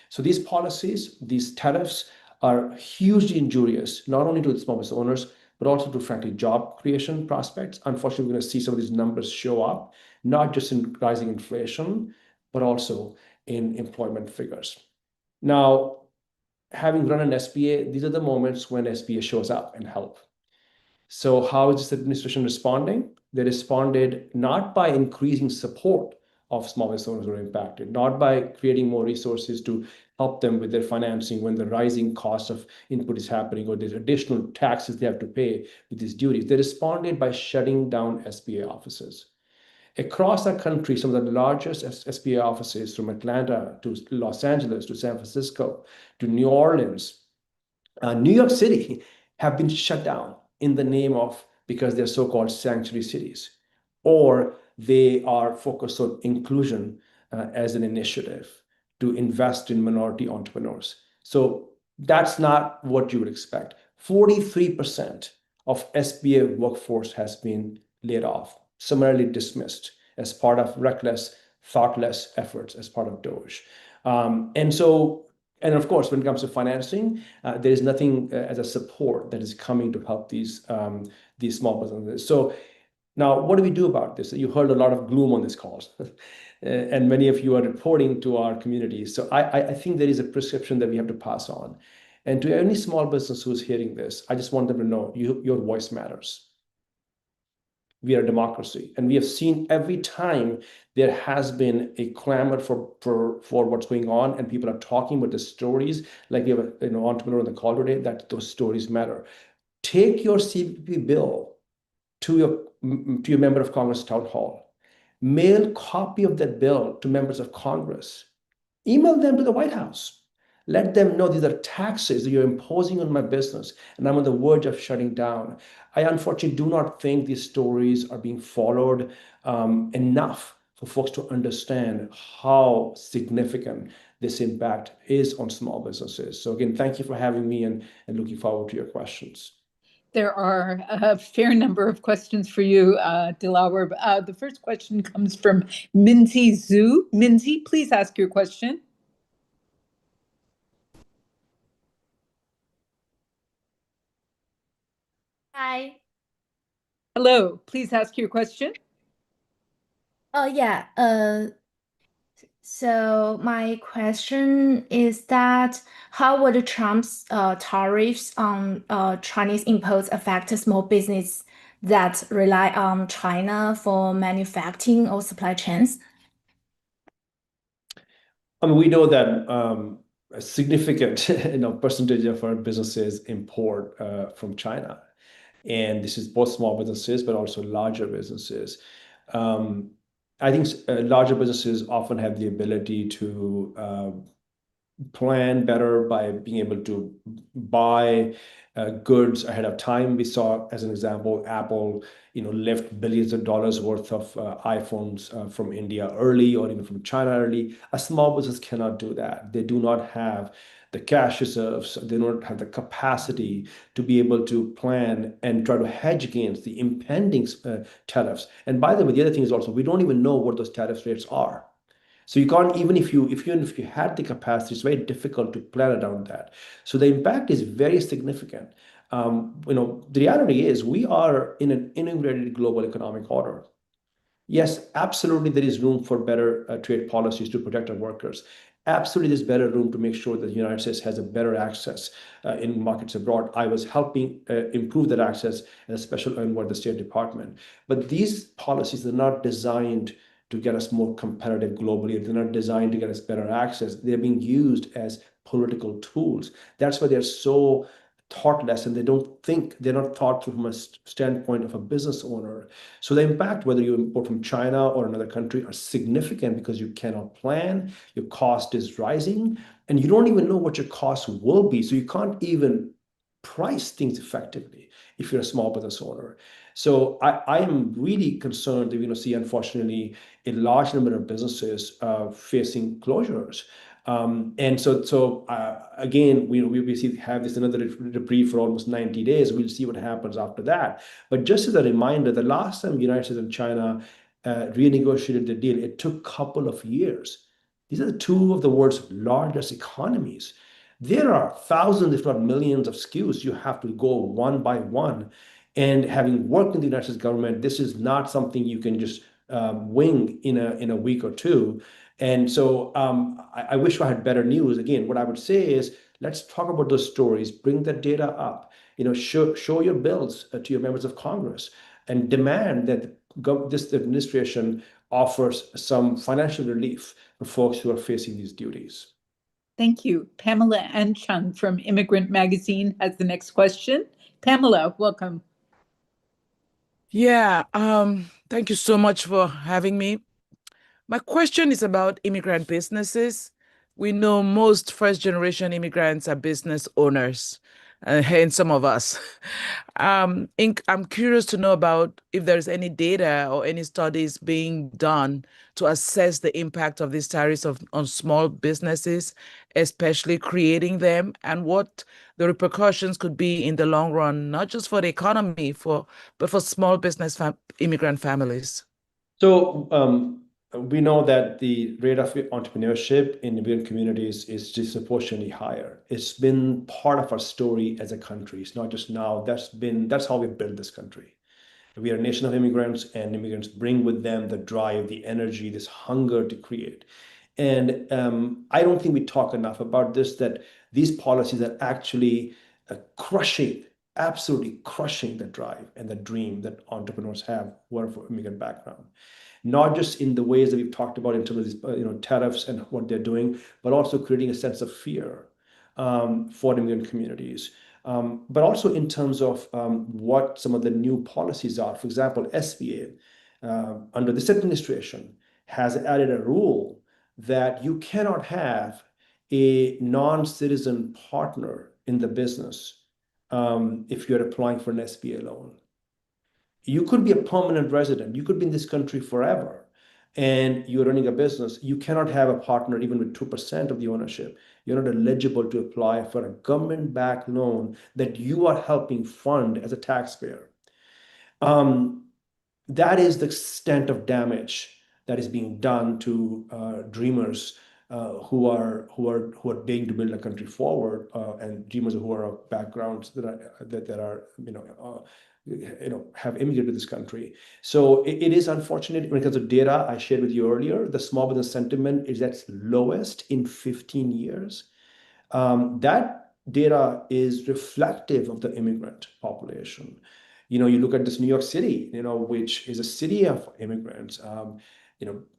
So these policies, these tariffs are hugely injurious, not only to the small business owners, but also to, frankly, job creation prospects. Unfortunately, we're going to see some of these numbers show up, not just in rising inflation, but also in employment figures. Now, having run an SBA, these are the moments when SBA shows up and help. So how is this administration responding? They responded not by increasing support of small business owners who are impacted, not by creating more resources to help them with their financing when the rising cost of input is happening or there's additional taxes they have to pay with these duties. They responded by shutting down SBA offices. Across the country, some of the largest SBA offices, from Atlanta to Los Angeles to San Francisco to New Orleans, New York City, have been shut down in the name of, because they're so-called sanctuary cities, or they are focused on inclusion as an initiative to invest in minority entrepreneurs. So that's not what you would expect. 43% of SBA workforce has been laid off, summarily dismissed as part of reckless, thoughtless efforts as part of DOGE. And of course, when it comes to financing, there is nothing as a support that is coming to help these small businesses. So now, what do we do about this? You heard a lot of gloom on this call, and many of you are reporting to our community. So I think there is a prescription that we have to pass on. And to any small business who's hearing this, I just want them to know your voice matters. We are a democracy, and we have seen every time there has been a clamor for what's going on, and people are talking about the stories, like we have an entrepreneur on the call today, that those stories matter. Take your CBP bill to your member of Congress town hall. Mail copy of that bill to members of Congress. Email them to the White House. Let them know these are taxes that you're imposing on my business, and I'm on the verge of shutting down. I unfortunately do not think these stories are being followed enough for folks to understand how significant this impact is on small businesses. So again, thank you for having me, and looking forward to your questions. There are a fair number of questions for you, Deolalikar. The first question comes from Minzy Zhu. Minzy, please ask your question. Hi. Hello, please ask your question. Oh, yeah. So my question is that how would Trump's tariffs on Chinese imports affect small business that rely on China for manufacturing or supply chains? I mean, we know that a significant percentage of our businesses import from China. And this is both small businesses, but also larger businesses. I think larger businesses often have the ability to plan better by being able to buy goods ahead of time. We saw, as an example, Apple, lift billions of dollars worth of iPhones from India early, or even from China early. A small business cannot do that. They do not have the cash reserves. They don't have the capacity to be able to plan and try to hedge against the impending tariffs. And by the way, the other thing is also, we don't even know what those tariff rates are. So you can't, even if you had the capacity, it's very difficult to plan around that. So the impact is very significant. The reality is we are in an integrated global economic order. Yes, absolutely, there is room for better trade policies to protect our workers. Absolutely, there's better room to make sure that the United States has a better access in markets abroad. I was helping improve that access as a special envoy of the State Department. But these policies are not designed to get us more competitive globally. They're not designed to get us better access. They're being used as political tools. That's why they're so thoughtless, and they're not thought through from a standpoint of a business owner. So the impact, whether you import from China or another country, are significant because you cannot plan, your cost is rising, and you don't even know what your costs will be. So you can't even price things effectively if you're a small business owner. So I am really concerned that we're going to see, unfortunately, a large number of businesses facing closures. Again, we have this another reprieve for almost 90 days. We'll see what happens after that. But just as a reminder, the last time the United States and China renegotiated the deal, it took a couple of years. These are two of the world's largest economies. There are thousands, if not millions, of SKUs. You have to go one by one. And having worked in the United States government, this is not something you can just wing in a week or two. And so I wish I had better news. Again, what I would say is, let's talk about those stories, bring that data up, show your bills to your members of Congress, and demand that this administration offers some financial relief for folks who are facing these duties. Thank you. Pamela Anchung from Immigrant Magazine has the next question. Pamela, welcome. Yeah, thank you so much for having me. My question is about immigrant businesses. We know most first-generation immigrants are business owners, and some of us. I'm curious to know about if there's any data or any studies being done to assess the impact of these tariffs on small businesses, especially creating them, and what the repercussions could be in the long run, not just for the economy, but for small business immigrant families. So we know that the rate of entrepreneurship in immigrant communities is disproportionately higher. It's been part of our story as a country. It's not just now. That's how we built this country. We are a nation of immigrants, and immigrants bring with them the drive, the energy, this hunger to create. And I don't think we talk enough about this, that these policies are actually absolutely crushing the drive and the dream that entrepreneurs have who are from immigrant background. Not just in the ways that we've talked about in terms of these, tariffs and what they're doing, but also creating a sense of fear for immigrant communities. But also in terms of what some of the new policies are. For example, SBA, under this administration, has added a rule that you cannot have a non-citizen partner in the business if you're applying for an SBA loan. You could be a permanent resident. You could be in this country forever, and you're running a business. You cannot have a partner even with 2% of the ownership. You're not eligible to apply for a government-backed loan that you are helping fund as a taxpayer. That is the extent of damage that is being done to dreamers who are beginning to build a country forward, and dreamers who are of backgrounds that are have immigrated to this country. So it is unfortunate. When it comes to data, I shared with you earlier, the small business sentiment is at its lowest in 15 years. That data is reflective of the immigrant population. You look at this New York City, which is a city of immigrants.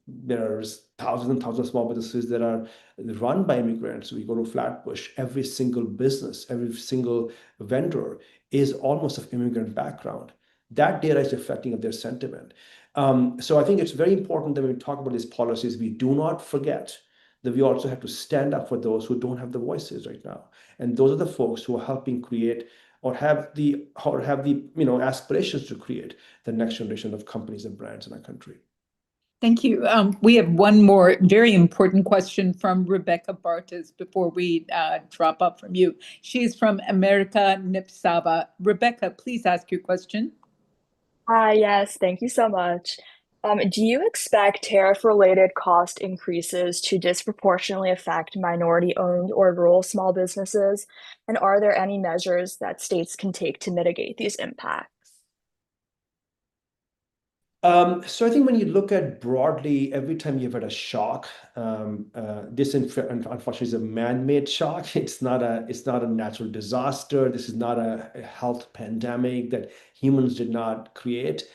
There's thousands and thousands of small businesses that are run by immigrants. We go to Flatbush, every single business, every single vendor is almost of immigrant background. That data is reflecting of their sentiment. So I think it's very important that when we talk about these policies, we do not forget that we also have to stand up for those who don't have the voices right now. And those are the folks who are helping create or have the aspirations to create the next generation of companies and brands in our country. Thank you. We have one more very important question from Rebecca Bartas before we drop off from you. She's from America Nipsava. Rebecca, please ask your question. Hi, yes, thank you so much. Do you expect tariff-related cost increases to disproportionately affect minority-owned or rural small businesses? And are there any measures that states can take to mitigate these impacts? So I think when you look at broadly, every time you've had a shock, this unfortunately is a man-made shock. It's not a natural disaster. This is not a health pandemic that humans did not create.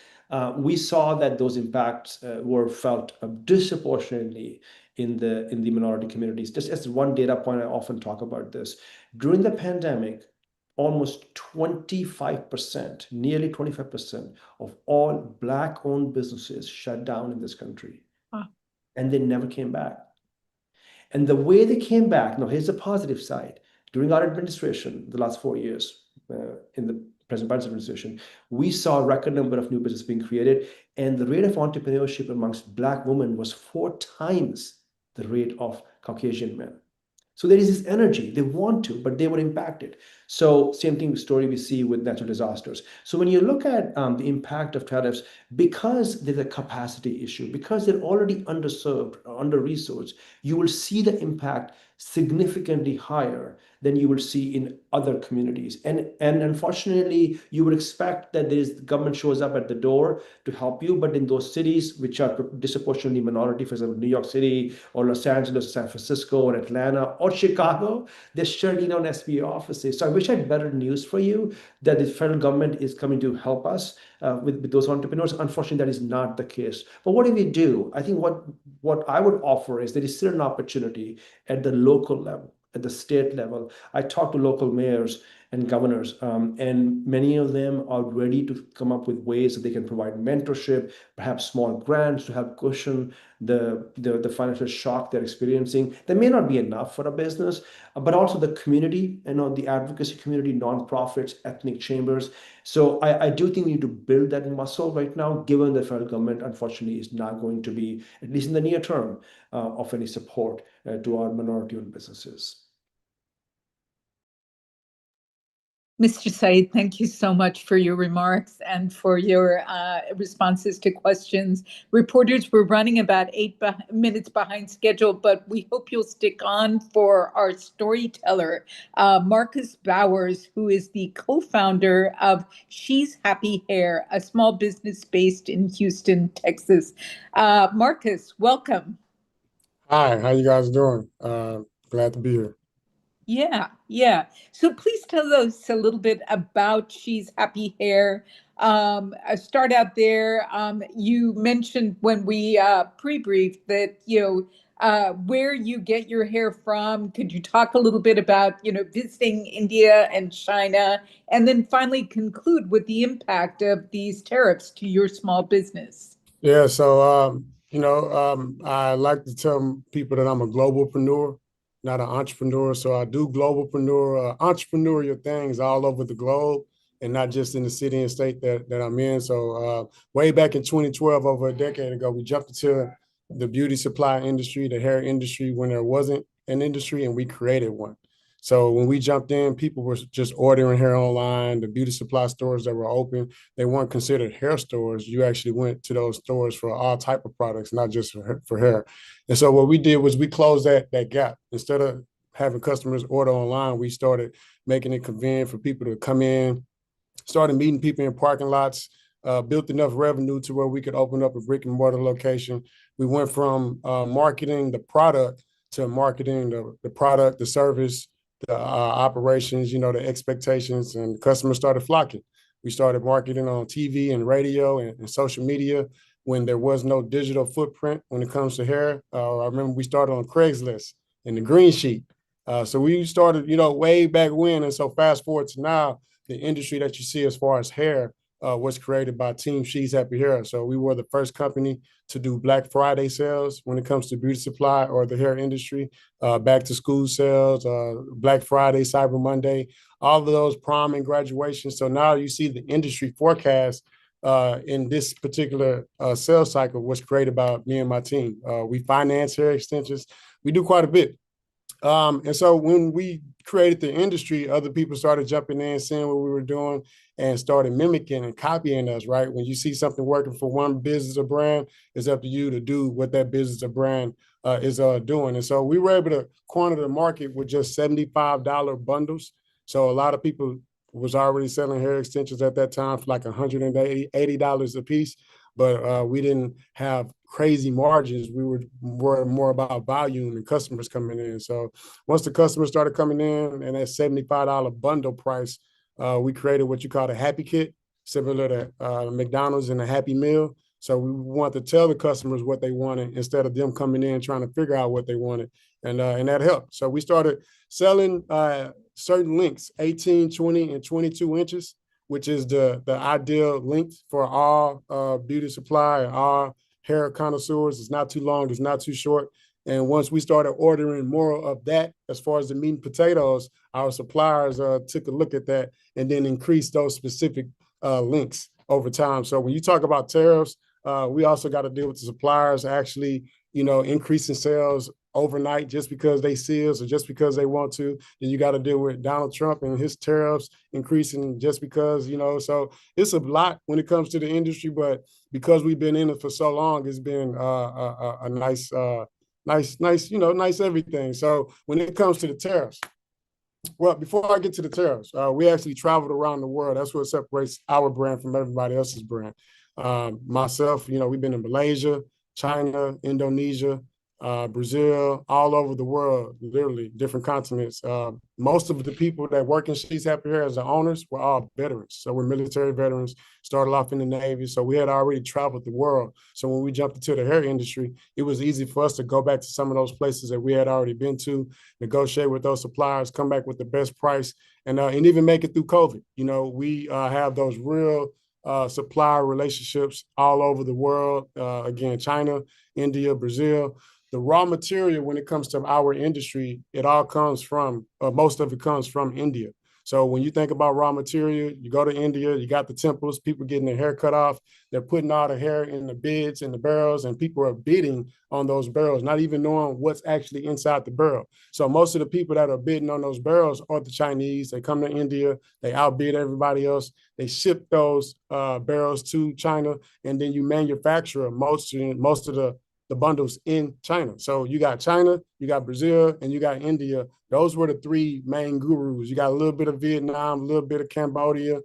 We saw that those impacts were felt disproportionately in the minority communities. Just as one data point, I often talk about this. During the pandemic, almost 25%, nearly 25% of all Black-owned businesses shut down in this country. Huh. And they never came back. And the way they came back, now here's the positive side. During our administration, the last 4 years, in the President Biden's administration, we saw a record number of new businesses being created, and the rate of entrepreneurship amongst Black women was 4 times the rate of Caucasian men. So there is this energy, they want to, but they were impacted. So same thing story we see with natural disasters. So when you look at the impact of tariffs, because there's a capacity issue, because they're already underserved, or under-resourced, you will see the impact significantly higher than you will see in other communities. And unfortunately, you would expect that the government shows up at the door to help you, but in those cities which are disproportionately minority, for example, New York City or Los Angeles, San Francisco or Atlanta or Chicago, they're shutting down SBA offices. So I wish I had better news for you that the federal government is coming to help us with those entrepreneurs. Unfortunately, that is not the case. But what do we do? I think what I would offer is there is still an opportunity at the local level, at the state level. I talk to local mayors and governors, and many of them are ready to come up with ways that they can provide mentorship, perhaps small grants to help cushion the financial shock they're experiencing. That may not be enough for a business, but also the community and the advocacy community, nonprofits, ethnic chambers. So I do think we need to build that muscle right now, given the federal government, unfortunately, is not going to be, at least in the near term, of any support to our minority-owned businesses. Mr. Said, thank you so much for your remarks and for your responses to questions. Reporters, we're running about 8 minutes behind schedule, but we hope you'll stick on for our storyteller, Marcus Bowers, who is the co-founder of She's Happy Hair, a small business based in Houston, Texas. Marcus, welcome. Hi, how you guys doing? Glad to be here. Yeah. So please tell us a little bit about She's Happy Hair. I start out there. You mentioned when we pre-briefed that, where you get your hair from. Could you talk a little bit about, visiting India and China, and then finally conclude with the impact of these tariffs to your small business? Yeah, so I like to tell people that I'm a globalpreneur, not an entrepreneur. So I do entrepreneurial things all over the globe and not just in the city and state that I'm in. So way back in 2012, over a decade ago, we jumped into the beauty supply industry, the hair industry, when there wasn't an industry, and we created one. So when we jumped in, people were just ordering hair online. The beauty supply stores that were open, they weren't considered hair stores. You actually went to those stores for all type of products, not just for hair. And so what we did was we closed that gap. Instead of having customers order online, we started making it convenient for people to come in, started meeting people in parking lots, built enough revenue to where we could open up a brick and mortar location. We went from marketing the product to marketing the product, the service, the operations, the expectations, and customers started flocking. We started marketing on TV and radio and social media when there was no digital footprint when it comes to hair. I remember we started on Craigslist and the green sheet. So we started, way back when. And so fast forward to now, the industry that you see as far as hair was created by Team She's Happy Hair. So we were the first company to do Black Friday sales when it comes to beauty supply or the hair industry, back to school sales, Black Friday, Cyber Monday, all of those prom and graduation. So now you see the industry forecast in this particular sales cycle was created by me and my team. We finance hair extensions. We do quite a bit. And so when we created the industry, other people started jumping in, seeing what we were doing, and started mimicking and copying us, right? When you see something working for one business or brand, it's up to you to do what that business or brand is doing. And so we were able to corner the market with just $75 bundles. So a lot of people was already selling hair extensions at that time for like $180 a piece. but we didn't have crazy margins. We were more about volume and customers coming in. So once the customers started coming in and that $75 bundle price, we created what you call a Happy Kit, similar to McDonald's and a Happy Meal. So we want to tell the customers what they wanted instead of them coming in trying to figure out what they wanted, and that helped. So we started selling certain lengths, 18, 20, and 22 inches, which is the ideal length for all beauty supply and all hair connoisseurs. It's not too long, it's not too short. And once we started ordering more of that, as far as the meat and potatoes, our suppliers took a look at that and then increased those specific links over time. So when you talk about tariffs, we also got to deal with the suppliers actually, increasing sales overnight just because they see us or just because they want to. Then you got to deal with Donald Trump and his tariffs increasing just because, so it's a lot when it comes to the industry, but because we've been in it for so long, it's been a nice everything. So when it comes to the tariffs, well, before I get to the tariffs, we actually traveled around the world. That's what separates our brand from everybody else's brand. Myself, we've been in Malaysia, China, Indonesia, Brazil, all over the world, literally different continents. Most of the people that work in She's Happy Hair as the owners were all veterans. So we're military veterans, started off in the Navy. So we had already traveled the world. So when we jumped into the hair industry, it was easy for us to go back to some of those places that we had already been to, negotiate with those suppliers, come back with the best price, and even make it through COVID. We have those real supplier relationships all over the world. Again, China, India, Brazil. The raw material, when it comes to our industry, it all comes from, most of it comes from India. So when you think about raw material, you go to India, you got the temples, people getting their hair cut off, they're putting all the hair in the bids and the barrels, and people are bidding on those barrels, not even knowing what's actually inside the barrel. So most of the people that are bidding on those barrels are the Chinese. They come to India, they outbid everybody else, they ship those barrels to China, and then you manufacture most of the bundles in China. So you got China, you got Brazil, and you got India. Those were the three main gurus. You got a little bit of Vietnam, a little bit of Cambodia,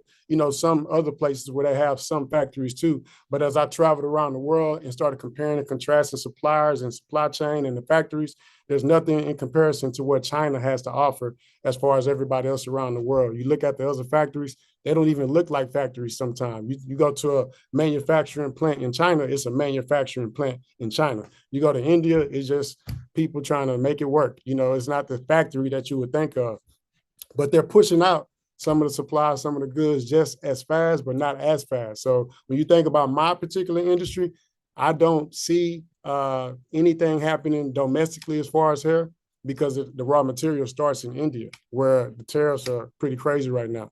some other places where they have some factories too. But as I traveled around the world and started comparing and contrasting suppliers and supply chain and the factories, there's nothing in comparison to what China has to offer as far as everybody else around the world. You look at the other factories, they don't even look like factories sometimes. You go to a manufacturing plant in China, it's a manufacturing plant in China. You go to India, it's just people trying to make it work. It's not the factory that you would think of, but they're pushing out some of the supplies, some of the goods just as fast, but not as fast. So when you think about my particular industry, I don't see anything happening domestically as far as hair because the raw material starts in India, where the tariffs are pretty crazy right now.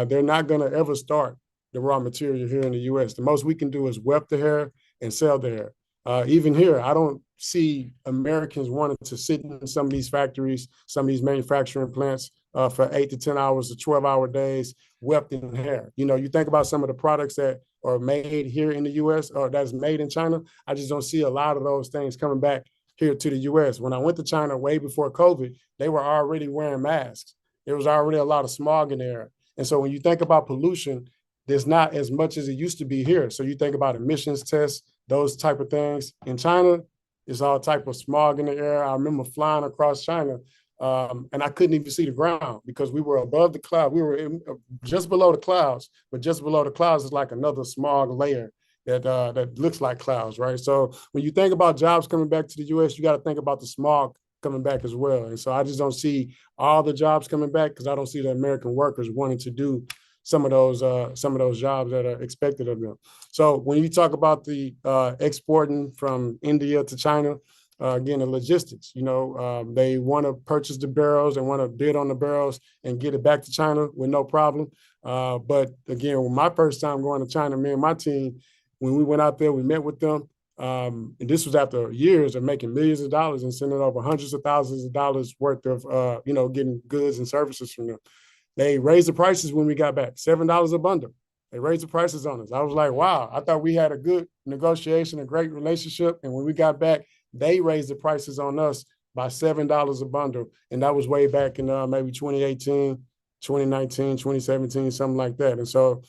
They're not going to ever start the raw material here in the U.S. The most we can do is web the hair and sell the hair. Even here, I don't see Americans wanting to sit in some of these factories, some of these manufacturing plants for 8 to 10 hours to 12-hour days, wefting hair. You think about some of the products that are made here in the U.S. or that's made in China. I just don't see a lot of those things coming back here to the U.S. When I went to China way before COVID, they were already wearing masks. There was already a lot of smog in the air. And so when you think about pollution, there's not as much as it used to be here. So you think about emissions tests, those type of things. In China, it's all type of smog in the air. I remember flying across China and I couldn't even see the ground because we were above the cloud. We were just below the clouds, but just below the clouds is like another smog layer that looks like clouds, right? So when you think about jobs coming back to the U.S., you got to think about the smog coming back as well. And so I just don't see all the jobs coming back because I don't see the American workers wanting to do some of those jobs that are expected of them. So when you talk about the exporting from India to China, again, the logistics, they want to purchase the barrels and want to bid on the barrels and get it back to China with no problem. But again, when my first time going to China, me and my team, when we went out there, we met with them. And this was after years of making millions of dollars and sending over hundreds of thousands of dollars worth of, getting goods and services from them. They raised the prices when we got back, $7 a bundle. They raised the prices on us. I was like, wow, I thought we had a good negotiation, a great relationship. And when we got back, they raised the prices on us by $7 a bundle. And that was way back in maybe 2018, 2019, 2017, something like that. And so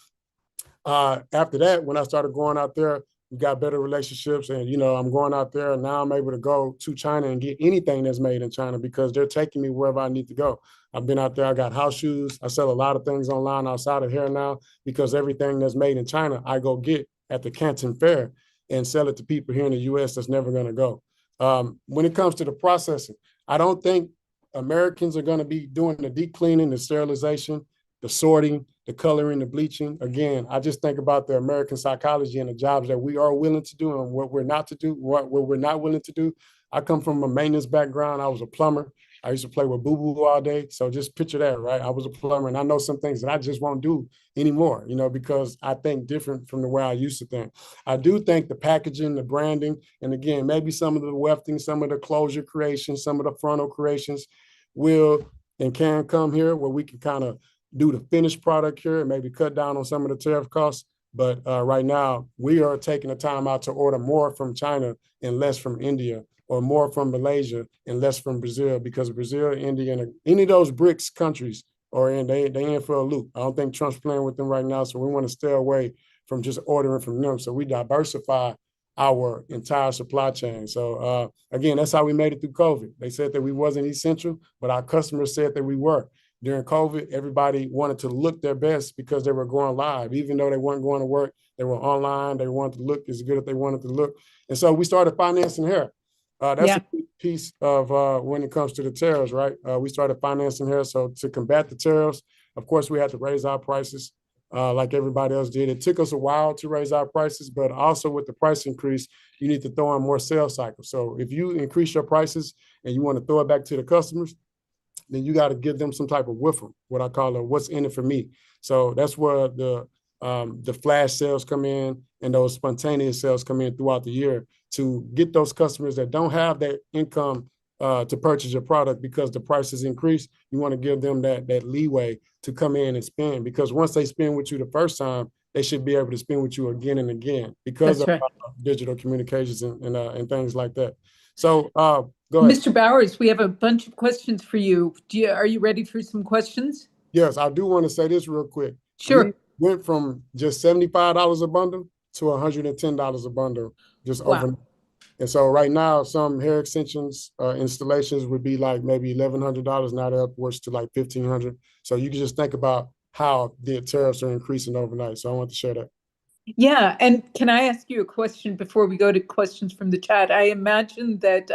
after that, when I started going out there, We got better relationships, and I'm going out there and now I'm able to go to China and get anything that's made in China because they're taking me wherever I need to go. I've been out there. I got house shoes. I sell a lot of things online outside of here now because everything that's made in China, I go get at the Canton Fair and sell it to people here in the U.S. that's never going to go. When it comes to the processing, I don't think Americans are going to be doing the deep cleaning, the sterilization, the sorting, the coloring, the bleaching. Again, I just think about the American psychology and the jobs that we are willing to do and what we're not to do, what we're not willing to do. I come from a maintenance background. I was a plumber. I used to play with boo-boo all day. So just picture that, right? I was a plumber and I know some things that I just won't do anymore, because I think different from the way I used to think. I do think the packaging, the branding, and again, maybe some of the wefting, some of the closure creations, some of the frontal creations will and can come here where we can kind of do the finished product here and maybe cut down on some of the tariff costs. But right now, we are taking the time out to order more from China and less from India, or more from Malaysia and less from Brazil, because Brazil, India, and any of those BRICS countries are they in for a loop. I don't think Trump's playing with them right now, so we want to stay away from just ordering from them. So we diversify our entire supply chain. So again, that's how we made it through COVID. They said that we wasn't essential, but our customers said that we were. During COVID, everybody wanted to look their best because they were going live. Even though they weren't going to work, they were online. They wanted to look as good as they wanted to look. And so we started financing hair. That's a big piece of when it comes to the tariffs, right? We started financing hair. So to combat the tariffs, of course, we had to raise our prices like everybody else did. It took us a while to raise our prices, but also with the price increase, you need to throw in more sales cycles. So if you increase your prices and you want to throw it back to the customers, then you got to give them some type of woofer, what I call a what's in it for me. So that's where the flash sales come in and those spontaneous sales come in throughout the year to get those customers that don't have that income to purchase your product because the price has increased. You want to give them that leeway to come in and spend, because once they spend with you the first time, they should be able to spend with you again and again because of digital communications and things like that. So go ahead. Mr. Bowers, we have a bunch of questions for you. Are you ready for some questions? Yes, I do want to say this real quick. Sure. We went from just $75 a bundle to $110 a bundle just overnight. And so right now, some hair extensions installations would be like maybe $1,100. Now they're upwards to like $1,500. So you can just think about how the tariffs are increasing overnight. So I want to share that. Yeah, and can I ask you a question before we go to questions from the chat? I imagine that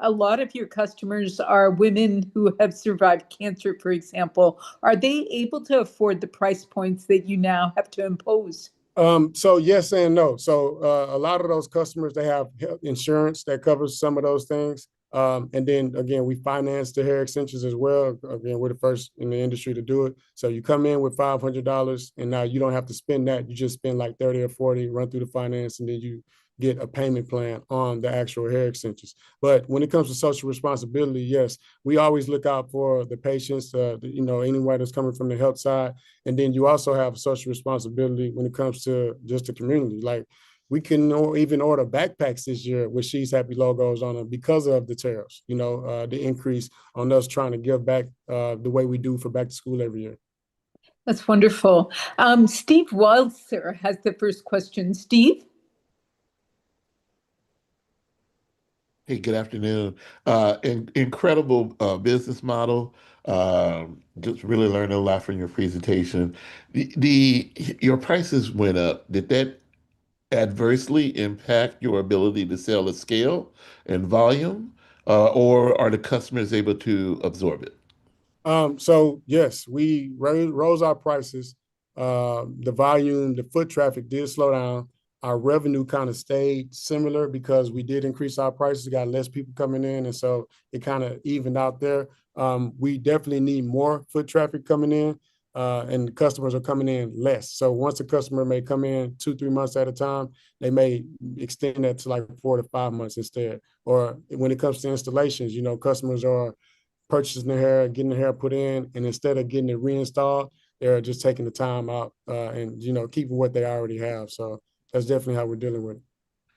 a lot of your customers are women who have survived cancer, for example. Are they able to afford the price points that you now have to impose? So yes and no. So a lot of those customers, they have health insurance that covers some of those things. And then again, we finance the hair extensions as well. Again, we're the first in the industry to do it. So you come in with $500 and now you don't have to spend that. You just spend like 30 or 40, run through the finance, and then you get a payment plan on the actual hair extensions. But when it comes to social responsibility, yes, we always look out for the patients, anyone that's coming from the health side. And then you also have social responsibility when it comes to just the community. Like we can even order backpacks this year with She's Happy logos on them because of the tariffs, the increase on us trying to give back the way we do for back to school every year. That's wonderful. Steve Wilder has the first question. Steve? Hey, good afternoon. Incredible business model. Just really learned a lot from your presentation. Your prices went up. Did that adversely impact your ability to sell at scale and volume, or are the customers able to absorb it? So yes, we rose our prices. The volume, the foot traffic did slow down. Our revenue kind of stayed similar because we did increase our prices, got less people coming in, and so it kind of evened out there. We definitely need more foot traffic coming in, and customers are coming in less. So once a customer may come in 2-3 months at a time, they may extend that to like 4 to 5 months instead. Or when it comes to installations, customers are purchasing the hair, getting the hair put in, and instead of getting it reinstalled, they're just taking the time out and keeping what they already have. So that's definitely how we're dealing with it.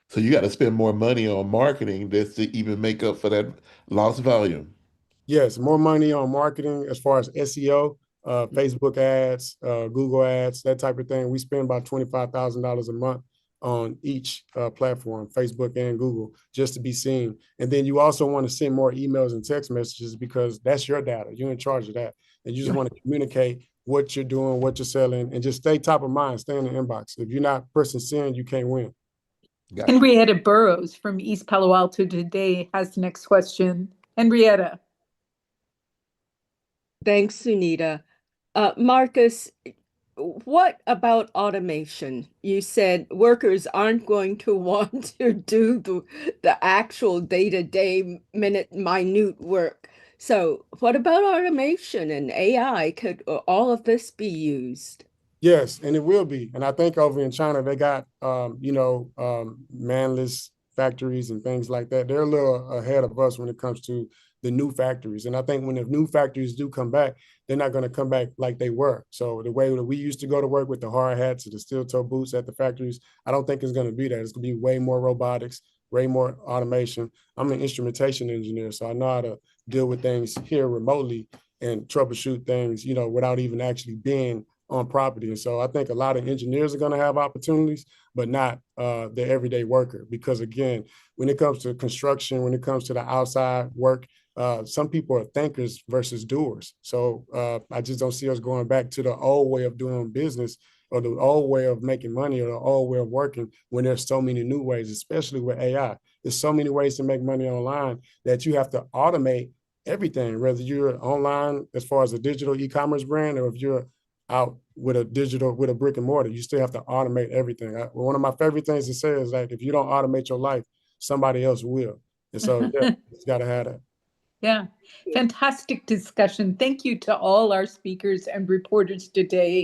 So you got to spend more money on marketing just to even make up for that lost volume. Yes, more money on marketing as far as SEO, Facebook ads, Google ads, that type of thing. We spend about $25,000 a month on each platform, Facebook and Google, just to be seen. And then you also want to send more emails and text messages because that's your data. You're in charge of that. And you just want to communicate what you're doing, what you're selling, and just stay top of mind, stay in the inbox. If you're not pressing send, you can't win. Gotcha. Henrietta Burrows from East Palo Alto today has the next question. Henrietta. Thanks, Sunita. Marcus, what about automation? You said workers aren't going to want to do the actual day-to-day, minute work. So what about automation and AI? Could all of this be used? Yes, and it will be. And I think over in China, they got, manless factories and things like that. They're a little ahead of us when it comes to the new factories. And I think when the new factories do come back, they're not going to come back like they were. So the way that we used to go to work with the hard hats and the steel toe boots at the factories, I don't think it's going to be that. It's going to be way more robotics, way more automation. I'm an instrumentation engineer, so I know how to deal with things here remotely and troubleshoot things, without even actually being on property. And so I think a lot of engineers are going to have opportunities, but not the everyday worker. Because again, when it comes to construction, when it comes to the outside work, some people are thinkers versus doers. So I just don't see us going back to the old way of doing business or the old way of making money or the old way of working when there's so many new ways, especially with AI. There's so many ways to make money online that you have to automate everything, whether you're online as far as a digital e-commerce brand or if you're out with a brick and mortar, you still have to automate everything. One of my favorite things to say is that if you don't automate your life, somebody else will. And so yeah, it's got to have that. Yeah, fantastic discussion. Thank you to all our speakers and reporters today.